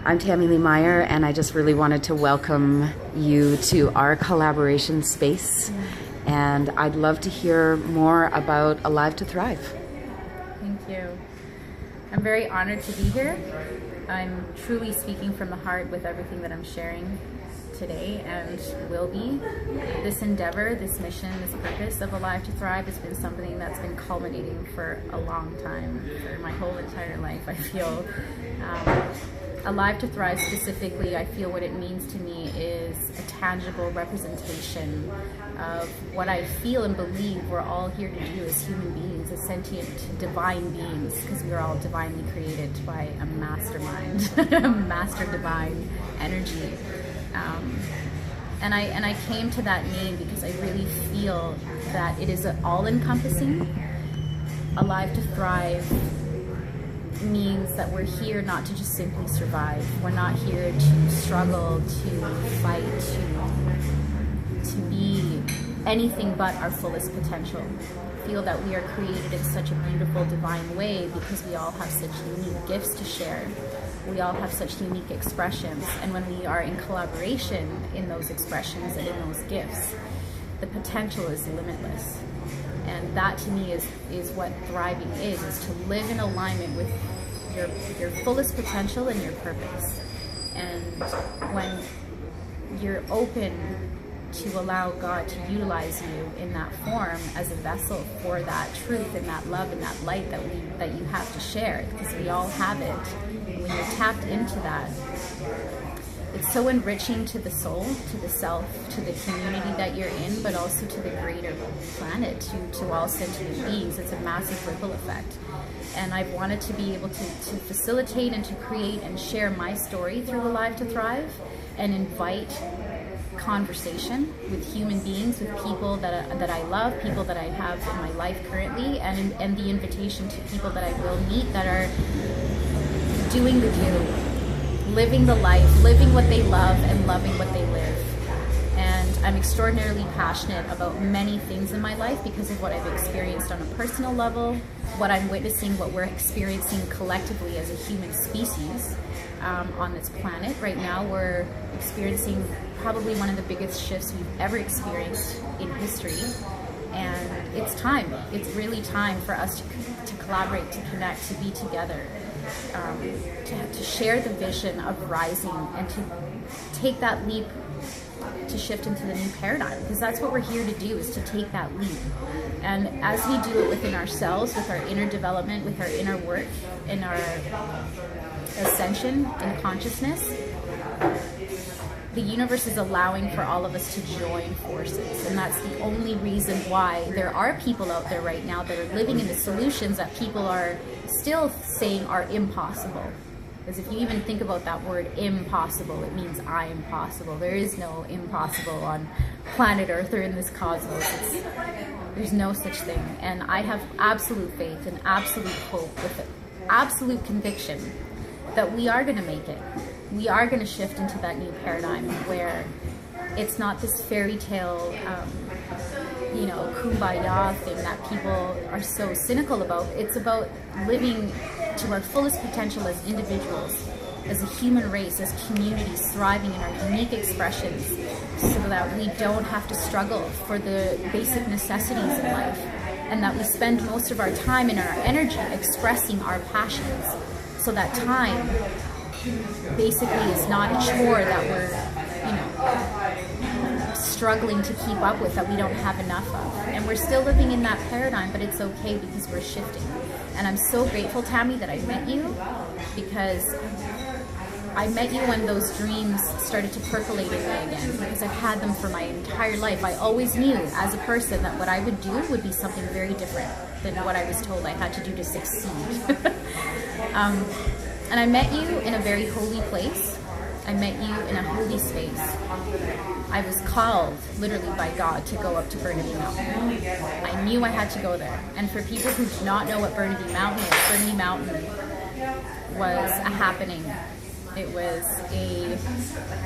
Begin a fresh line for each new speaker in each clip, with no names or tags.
I'm Tammy Lee Meyer, and I just really wanted to welcome you to our collaboration space. And I'd love to hear more about Alive to Thrive.
Thank you. I'm very honored to be here. I'm truly speaking from the heart with everything that I'm sharing today and will be. This endeavor, this mission, this purpose of Alive to Thrive has been something that's been culminating for a long time, for my whole entire life. I feel Alive to Thrive specifically, I feel what it means to me is a tangible representation of what I feel and believe we're all here to do as human beings, as sentient divine beings, because we are all divinely created by a mastermind, a master divine energy. And I came to that name because I really feel that it is all-encompassing. Alive to Thrive means that we're here not to just simply survive. We're not here to struggle, to fight, to be anything but our fullest potential. I feel that we are created in such a beautiful divine way because we all have such unique gifts to share. We all have such unique expressions, and when we are in collaboration in those expressions and in those gifts, the potential is limitless. And that to me is what thriving is to live in alignment with your fullest potential and your purpose. And when you're open to allow God to utilize you in that form as a vessel for that truth and that love and that light that you have to share, because we all have it. And when you're tapped into that, it's so enriching to the soul, to the self, to the community that you're in, but also to the greater planet, to all sentient beings. It's a massive ripple effect. And I've wanted to be able to facilitate and to create and share my story through Alive to Thrive and invite conversation with human beings, with people that I love, people that I have in my life currently, and the invitation to people that I will meet that are doing the do, living the life, living what they love and loving what they live. And I'm extraordinarily passionate about many things in my life because of what I've experienced on a personal level, what I'm witnessing, what we're experiencing collectively as a human species on this planet. Right now we're experiencing probably one of the biggest shifts we've ever experienced in history. And it's time. It's really time for us to collaborate, to connect, to be together, to share the vision of rising and to take that leap to shift into the new paradigm, because that's what we're here to do, is to take that leap. And as we do it within ourselves, with our inner development, with our inner work, in our ascension in consciousness, the universe is allowing for all of us to join forces. And that's the only reason why there are people out there right now that are living in the solutions that people are still saying are impossible. Because if you even think about that word impossible, it means I am possible. There is no impossible on planet Earth or in this cosmos. There's no such thing. And I have absolute faith and absolute hope with absolute conviction that we are going to make it. We are going to shift into that new paradigm where it's not this fairy tale, kumbaya thing that people are so cynical about. It's about living to our fullest potential as individuals, as a human race, as communities, thriving in our unique expressions so that we don't have to struggle for the basic necessities in life, and that we spend most of our time and our energy expressing our passions, so that time basically is not a chore that we're struggling to keep up with, that we don't have enough of. And we're still living in that paradigm, but it's okay because we're shifting. And I'm so grateful, Tammy, that I met you, because I met you when those dreams started to percolate in me again, because I've had them for my entire life. I always knew as a person that what I would do would be something very different than what I was told I had to do to succeed. And I met you in a very holy place. I met you in a holy space. I was called, literally by God, to go up to Burnaby Mountain. I knew I had to go there. And for people who do not know what Burnaby Mountain is, Burnaby Mountain was a happening. It was a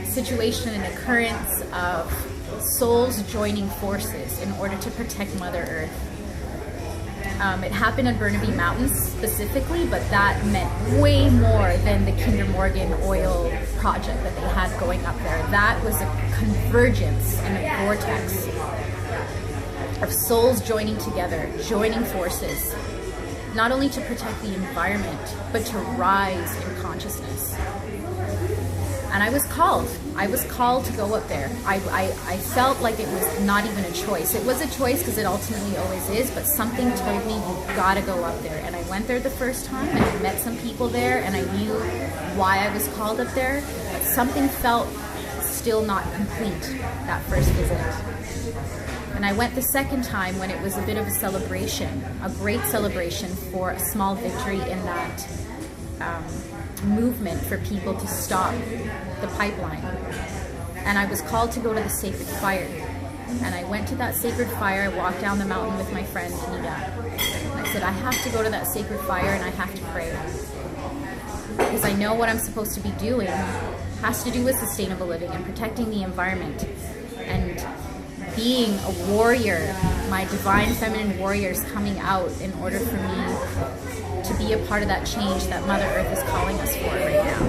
situation, an occurrence of souls joining forces in order to protect Mother Earth. It happened on Burnaby Mountains specifically, but that meant way more than the Kinder Morgan oil project that they had going up there. That was a convergence and a vortex of souls joining together, joining forces, not only to protect the environment, but to rise in consciousness. And I was called. I was called to go up there. I felt like it was not even a choice. It was a choice because it ultimately always is, but something told me you gotta go up there. And I went there the first time and I met some people there and I knew why I was called up there, but something felt still not complete that first visit. And I went the second time when it was a bit of a celebration, a great celebration for a small victory in that movement for people to stop the pipeline. And I was called to go to the sacred fire. And I went to that sacred fire. I walked down the mountain with my friend Nita. And I said, I have to go to that sacred fire and I have to pray. Because I know what I'm supposed to be doing has to do with sustainable living and protecting the environment. And being a warrior, my divine feminine warrior is coming out in order for me to be a part of that change that Mother Earth is calling us for right now.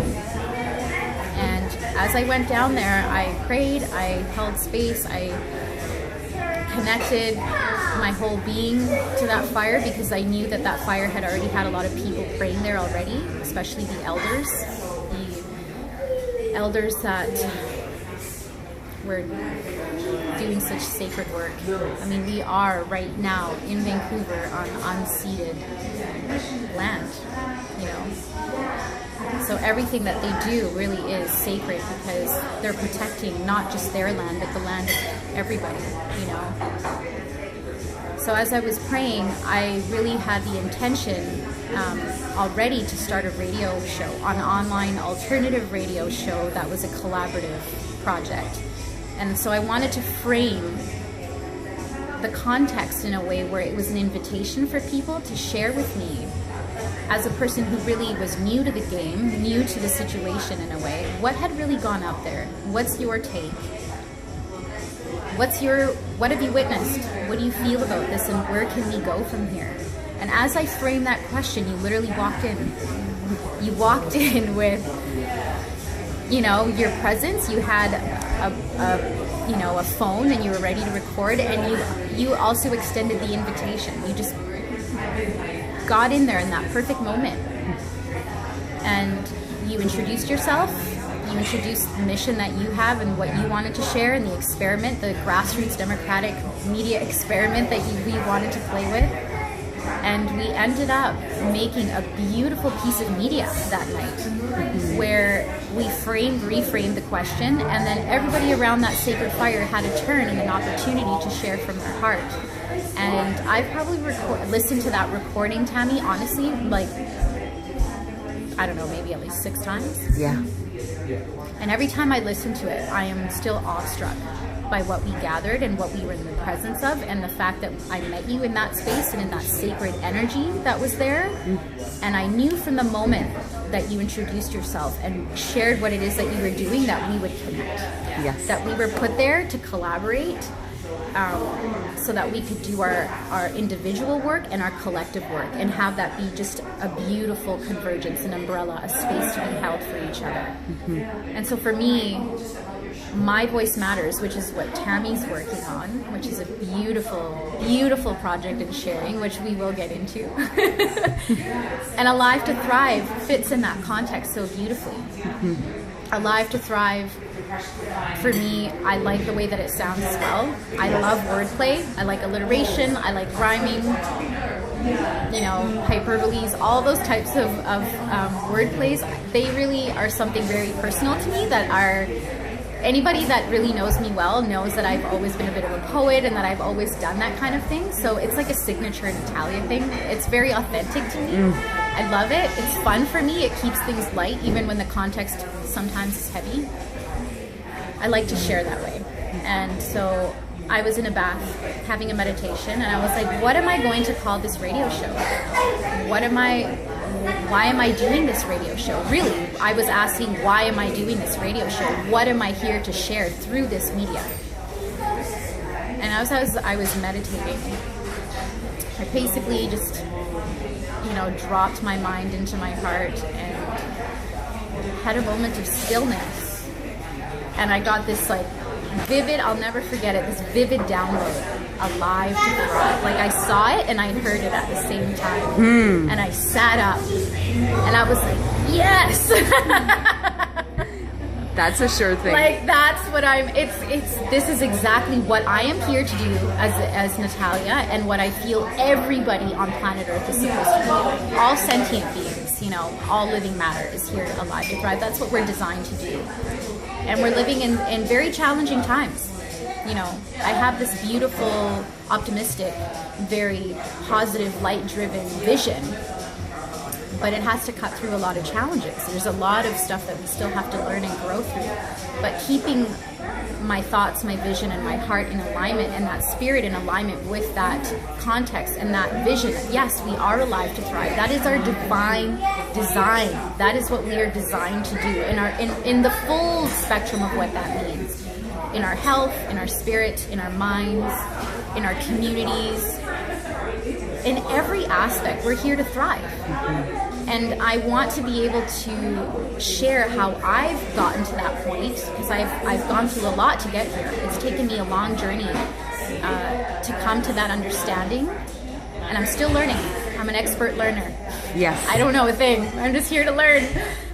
And as I went down there, I prayed, I held space, I connected my whole being to that fire because I knew that that fire had already had a lot of people praying there already, especially the elders that were doing such sacred work. I mean, we are right now in Vancouver on unceded land, you know. So everything that they do really is sacred because they're protecting not just their land, but the land of everybody, you know. So as I was praying, I really had the intention already to start a radio show, an online alternative radio show that was a collaborative project. And so I wanted to frame the context in a way where it was an invitation for people to share with me, as a person who really was new to the game, new to the situation in a way, what had really gone up there? What's your take? What have you witnessed? What do you feel about this and where can we go from here? And as I framed that question, you literally walked in. You walked in with, you know, your presence. You had a phone and you were ready to record, and you also extended the invitation. You just got in there in that perfect moment, and you introduced yourself. You introduced the mission that you have and what you wanted to share, and the experiment, the grassroots democratic media experiment that we wanted to play with. And we ended up making a beautiful piece of media that night where we reframed the question, and then everybody around that sacred fire had a turn and an opportunity to share from their heart. And I probably listened to that recording, Tammy, honestly, like, I don't know, maybe at least 6 times.
Yeah.
And every time I listen to it, I am still awestruck by what we gathered and what we were in the presence of, and the fact that I met you in that space and in that sacred energy that was there. And I knew from the moment that you introduced yourself and shared what it is that you were doing that we would connect.
Yes.
That we were put there to collaborate, so that we could do our individual work and our collective work and have that be just a beautiful convergence, an umbrella, a space to be held for each other. And so for me, My Voice Matters, which is what Tammy's working on, which is a beautiful, beautiful project in sharing, which we will get into. And Alive to Thrive fits in that context so beautifully. Alive to Thrive, for me, I like the way that it sounds as well. I love wordplay. I like alliteration. I like rhyming, you know, hyperboles, all those types of wordplays. They really are something very personal to me that are... Anybody that really knows me well knows that I've always been a bit of a poet and that I've always done that kind of thing. So it's like a signature Natalia thing. It's very authentic to me. I love it. It's fun for me. It keeps things light, even when the context sometimes is heavy. I like to share that way. And so I was in a bath having a meditation, and I was like, what am I going to call this radio show? Why am I doing this radio show? Really, I was asking, why am I doing this radio show? What am I here to share through this media? And as I was meditating, I basically just, dropped my mind into my heart and had a moment of stillness. And I got this vivid, I'll never forget it, this vivid download, alive to thrive. Like I saw it and I heard it at the same time. And I sat up and I was like, yes!
That's a sure thing.
Like that's what this is exactly what I am here to do as Natalia, and what I feel everybody on planet Earth is supposed to do. All sentient beings, all living matter is here alive to thrive. That's what we're designed to do. And we're living in very challenging times. I have this beautiful, optimistic, very positive, light-driven vision, but it has to cut through a lot of challenges. There's a lot of stuff that we still have to learn and grow through. But keeping my thoughts, my vision, and my heart in alignment, and that spirit in alignment with that context and that vision. Yes, we are alive to thrive. That is our divine design. That is what we are designed to do in the full spectrum of what that means. In our health, in our spirit, in our minds, in our communities, in every aspect, we're here to thrive. And I want to be able to share how I've gotten to that point, because I've gone through a lot to get here. It's taken me a long journey to come to that understanding, and I'm still learning. I'm an expert learner.
Yes. I
don't know a thing. I'm just here to learn.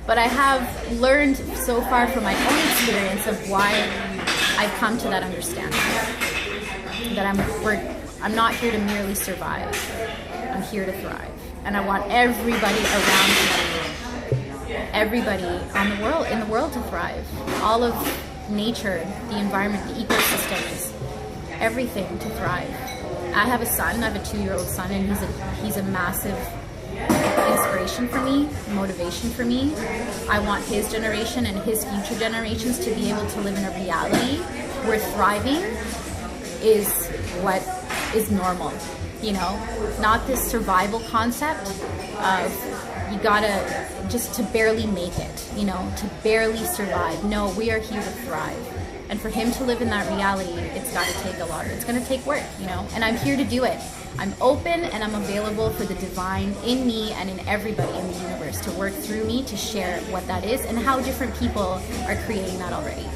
But I have learned so far from my own experience of why I've come to that understanding. That I'm not here to merely survive. I'm here to thrive. And I want everybody around me, everybody in the world to thrive. All of nature, the environment, the ecosystems, everything to thrive. I have a son, I have a 2-year-old son, and he's a massive inspiration for me, motivation for me. I want his generation and his future generations to be able to live in a reality where thriving is what is normal. Not this survival concept of you gotta just to barely make it, to barely survive. No, we are here to thrive. And for him to live in that reality, it's gotta take a lot. It's gonna take work, and I'm here to do it. I'm open and I'm available for the divine in me and in everybody in the universe to work through me to share what that is and how different people are creating that already.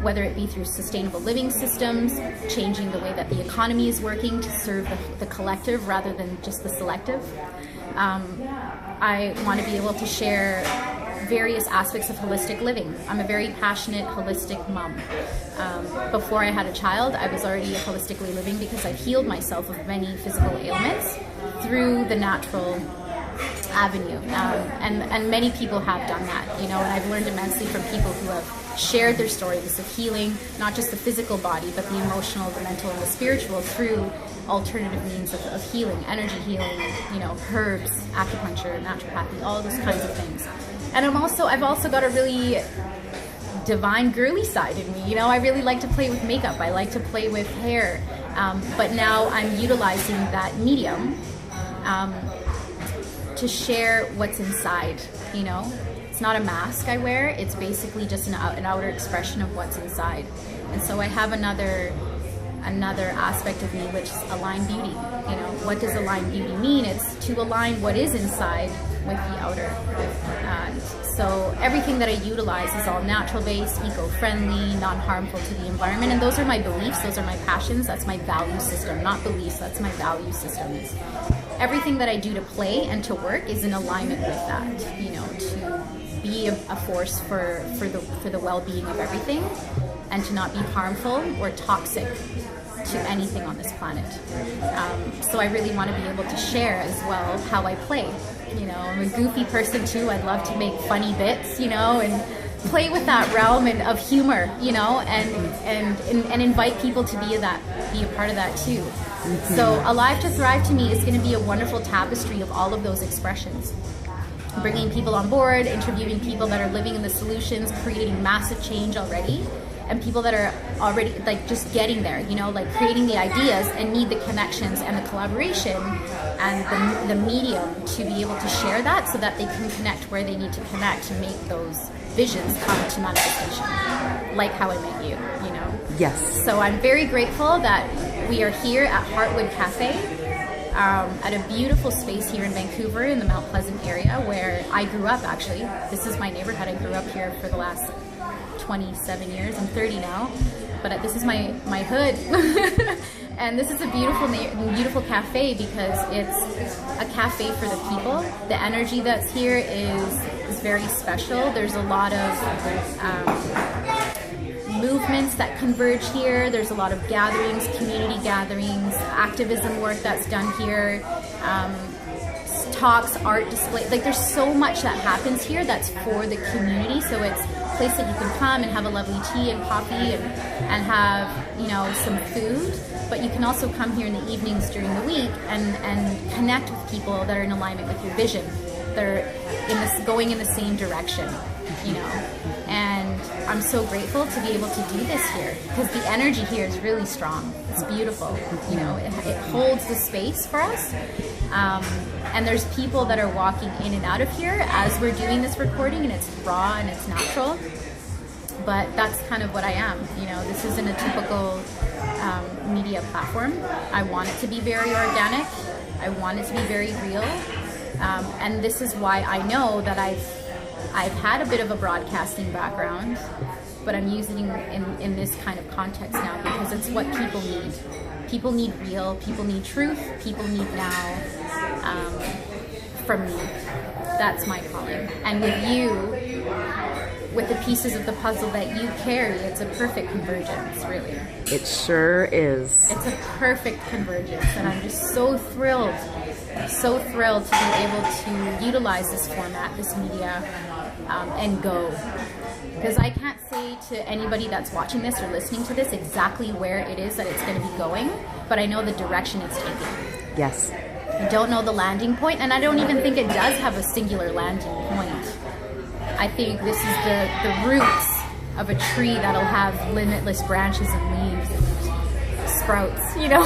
Whether it be through sustainable living systems, changing the way that the economy is working to serve the collective rather than just the selective. I want to be able to share various aspects of holistic living. I'm a very passionate holistic mom. Before I had a child, I was already holistically living because I've healed myself of many physical ailments through the natural avenue. And many people have done that, and I've learned immensely from people who have shared their stories of healing, not just the physical body, but the emotional, the mental, and the spiritual through alternative means of healing, energy healing, herbs, acupuncture, naturopathy, all those kinds of things. And I've also got a really divine girly side in me. I really like to play with makeup. I like to play with hair. But now I'm utilizing that medium to share what's inside, It's not a mask I wear. It's basically just an outer expression of what's inside. And so I have another aspect of me, which is aligned beauty. What does aligned beauty mean? It's to align what is inside with the outer. So everything that I utilize is all natural-based, eco-friendly, non-harmful to the environment, and those are my beliefs, those are my passions, that's my value system, not beliefs, that's my value systems. Everything that I do to play and to work is in alignment with that, to be a force for the well-being of everything, and to not be harmful or toxic to anything on this planet. So I really want to be able to share as well how I play. I'm a goofy person too. I love to make funny bits, and play with that realm of humor, and invite people to be a part of that too. Mm-hmm. So Alive to Thrive to me is going to be a wonderful tapestry of all of those expressions. Bringing people on board, interviewing people that are living in the solutions, creating massive change already, and people that are already just getting there, creating the ideas and need the connections and the collaboration and the medium to be able to share that so that they can connect where they need to connect to make those visions come to manifestation, like how I met you,
Yes.
So I'm very grateful that we are here at Heartwood Cafe at a beautiful space here in Vancouver in the Mount Pleasant area where I grew up actually. This is my neighborhood. I grew up here for the last 27 years. I'm 30 now, but this is my hood. And this is a beautiful cafe because it's a cafe for the people. The energy that's here is very special. There's a lot of movements that converge here. There's a lot of gatherings, community gatherings, activism work that's done here, talks, art display. Like there's so much that happens here that's for the community. So it's a place that you can come and have a lovely tea and coffee and have, you know, some food. But you can also come here in the evenings during the week and connect with people that are in alignment with your vision. They're going in the same direction, you know. And I'm so grateful to be able to do this here because the energy here is really strong. It's beautiful, you know. It holds the space for us. And there's people that are walking in and out of here as we're doing this recording, and it's raw and it's natural. But that's kind of what I am. You know, this isn't a typical media platform. I want it to be very organic. I want it to be very real. And this is why I know that I've had a bit of a broadcasting background, but I'm using it in this kind of context now because it's what people need. People need real, people need truth, people need now from me. That's my calling. And with you, with the pieces of the puzzle that you carry, it's a perfect convergence, really.
It sure is.
It's a perfect convergence, and I'm just so thrilled to be able to utilize this format, this media, and go. Because I can't say to anybody that's watching this or listening to this exactly where it is that it's going to be going, but I know the direction it's taking.
Yes.
I don't know the landing point, and I don't even think it does have a singular landing point. I think this is the roots of a tree that'll have limitless branches and leaves and sprouts, you know?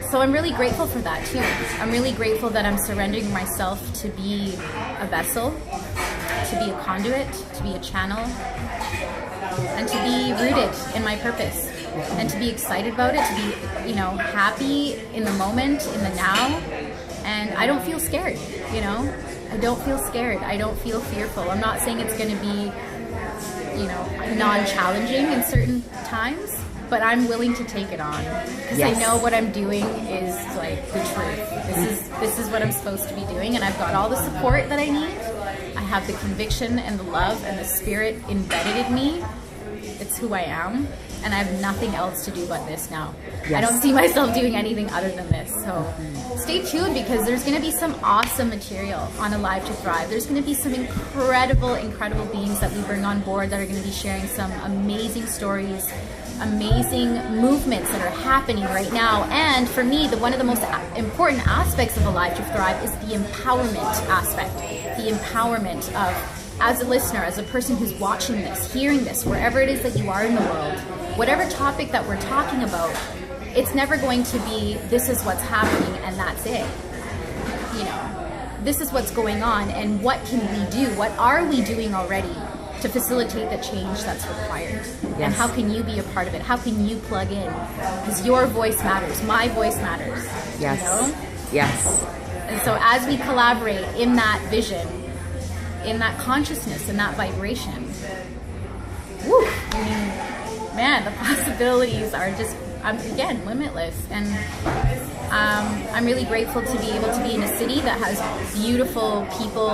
So I'm really grateful for that too. I'm really grateful that I'm surrendering myself to be a vessel, to be a conduit, to be a channel, and to be rooted in my purpose, and to be excited about it, to be, you know, happy in the moment, in the now. And I don't feel scared, you know? I don't feel scared. I don't feel fearful. I'm not saying it's going to be, you know, non-challenging in certain times, but I'm willing to take it on because I know what I'm doing is like the truth. This is what I'm supposed to be doing, and I've got all the support that I need. I have the conviction and the love and the spirit embedded in me. It's who I am, and I have nothing else to do but this now. I don't see myself doing anything other than this. So stay tuned because there's going to be some awesome material on Alive to Thrive. There's going to be some incredible beings that we bring on board that are going to be sharing some amazing stories, amazing movements that are happening right now. And for me, one of the most important aspects of Alive to Thrive is the empowerment aspect. The empowerment of, as a listener, as a person who's watching this, hearing this, wherever it is that you are in the world, whatever topic that we're talking about, it's never going to be, this is what's happening and that's it. You know, this is what's going on and what can we do? What are we doing already to facilitate the change that's required? And how can you be a part of it? How can you plug in? Because your voice matters. My voice matters.
Yes.
You know?
Yes.
And so as we collaborate in that vision, in that consciousness, in that vibration, woo, I mean, man, the possibilities are just, again, limitless. And I'm really grateful to be able to be in a city that has beautiful people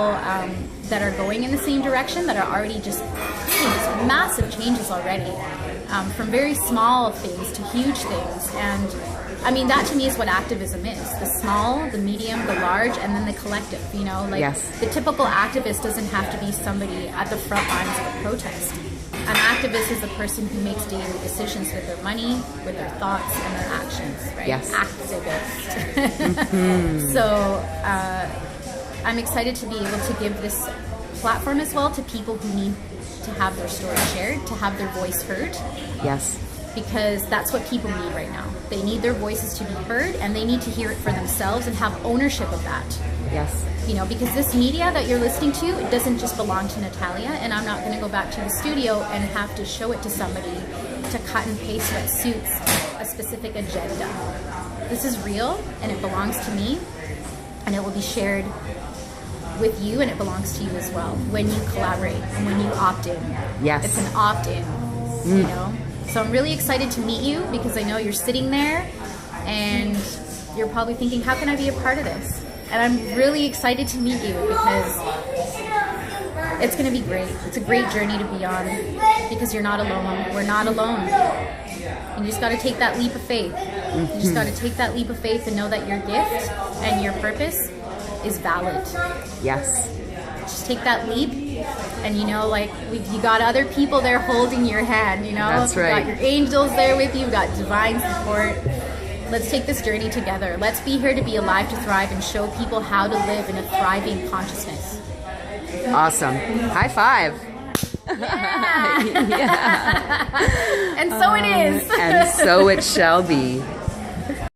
that are going in the same direction, that are already just seeing these massive changes already, from very small things to huge things. And I mean, that to me is what activism is. The small, the medium, the large, and then the collective, you know? Like, the typical activist doesn't have to be somebody at the front lines of a protest. An activist is a person who makes daily decisions with their money, with their thoughts, and their actions, right?
Yes.
Activist. So I'm excited to be able to give this platform as well to people who need to have their story shared, to have their voice heard.
Yes.
Because that's what people need right now. They need their voices to be heard, and they need to hear it for themselves and have ownership of that.
Yes.
You know, because this media that you're listening to, it doesn't just belong to Natalia, and I'm not going to go back to the studio and have to show it to somebody to cut and paste what suits a specific agenda. This is real, and it belongs to me, and it will be shared with you, and it belongs to you as well when you collaborate and when you opt in.
Yes.
It's an opt-in, you know? So I'm really excited to meet you because I know you're sitting there and you're probably thinking, how can I be a part of this? And I'm really excited to meet you because it's going to be great. It's a great journey to be on because you're not alone. We're not alone. You just got to take that leap of faith. You just got to take that leap of faith and know that your gift and your purpose is valid.
Yes.
Just take that leap, and you know, like you got other people there holding your hand. You know,
That's right.
You got your angels there with you. You got divine support. Let's take this journey together. Let's be here to be alive, to thrive, and show people how to live in a thriving consciousness.
Awesome. High five.
Yeah. And so it is.
And so it shall be.